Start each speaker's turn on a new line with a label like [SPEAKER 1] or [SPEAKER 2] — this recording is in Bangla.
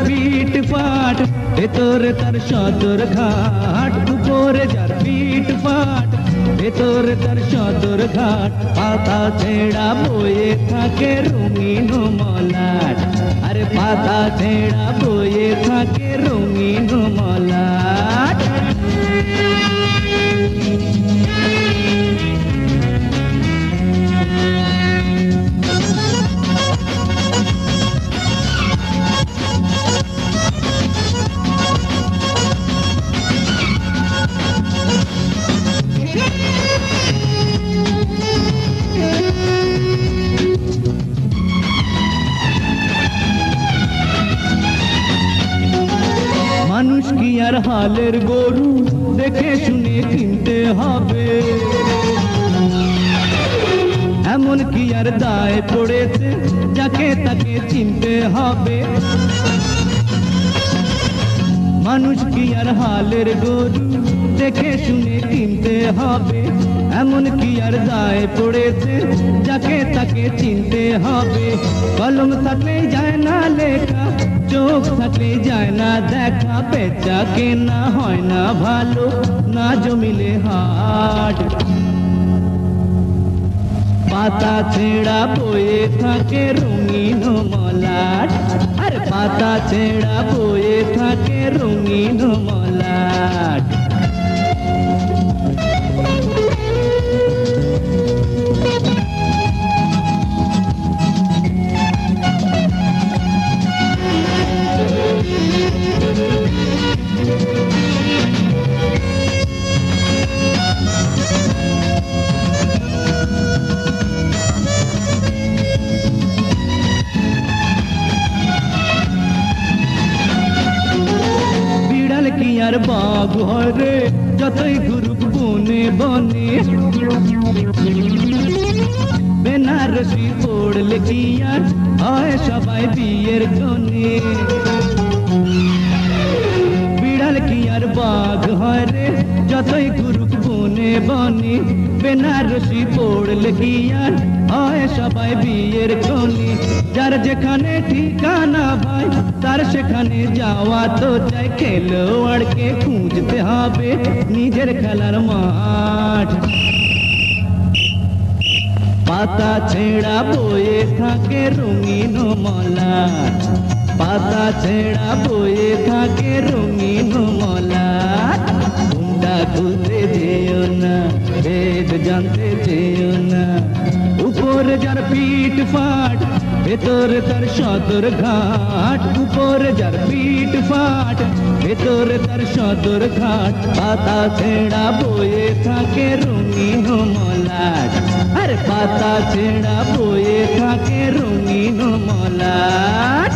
[SPEAKER 1] পিঠ পাট ভেতরে তার সদর ঘাট, উপরে যার পিঠ পাট ভেতরে তার সদর ঘাট। পাতা ছেঁড়া বয়ে থাকে রঙিন মলাট, আরে পাতা ছেঁড়া বয়ে থাকে রঙিন মলাট। মানুষ কি আর হালের গরু, দেখে শুনে কিনতে হবে, এমন কি আর দায় পড়েছে যাকে তাকে চিনতে হবে। মানুষ কি আর হালের গরু, দেখে শুনে কিনতে হবে, এমন কি আর দায় পড়েছে যাকে তাকে চিনতে হবে। কলম থাকলে যায় না লেখা, চোখ থাকলে যায় না দেখা, বেচা কেনা হয় না ভালো, না জমিলে হাট। পাতা ছেঁড়া বয়ে থাকে রঙিন মলাট, আর পাতা ছেঁড়া বয়ে থাকে রঙিন মলাট। কি আর বাঘ হয় রে, যতই ঘুরুক বনে বনে, বেনারসি পড়লে কি আর হয় সবাই বিয়ের জন্যে। বিড়াল কি আর বাঘ হয় রে, যতই ঘুরুক বনে বনে, বেনারসি পড়লে কি আর হয় সবাই বিয়ের জন্যে। যার যেখানে ঠিকানা ভাই তার সেখানে যাওয়া তো চাই, খেলোয়াড়কে খুঁজতে হবে নিজের খেলার মাঠ। পাতা ছেঁড়া বয়ে থাকে রঙিন মলাট, পাতা ছেঁড়া বয়ে থাকে রঙিন মলাট। গুন্ডা খুলতে যেও না, বেদ জানতে চেয়েও না, উপরে যার পিঠ পাট ভেতরে তার সদর ঘাট, উপরে যার পিঠ পাট ভেতরে তার সদর ঘাট। পাতা ছেঁড়া বয়ে থাকে রঙিন মলাট, আর পাতা ছেঁড়া বয়ে থাকে রঙিন মলাট।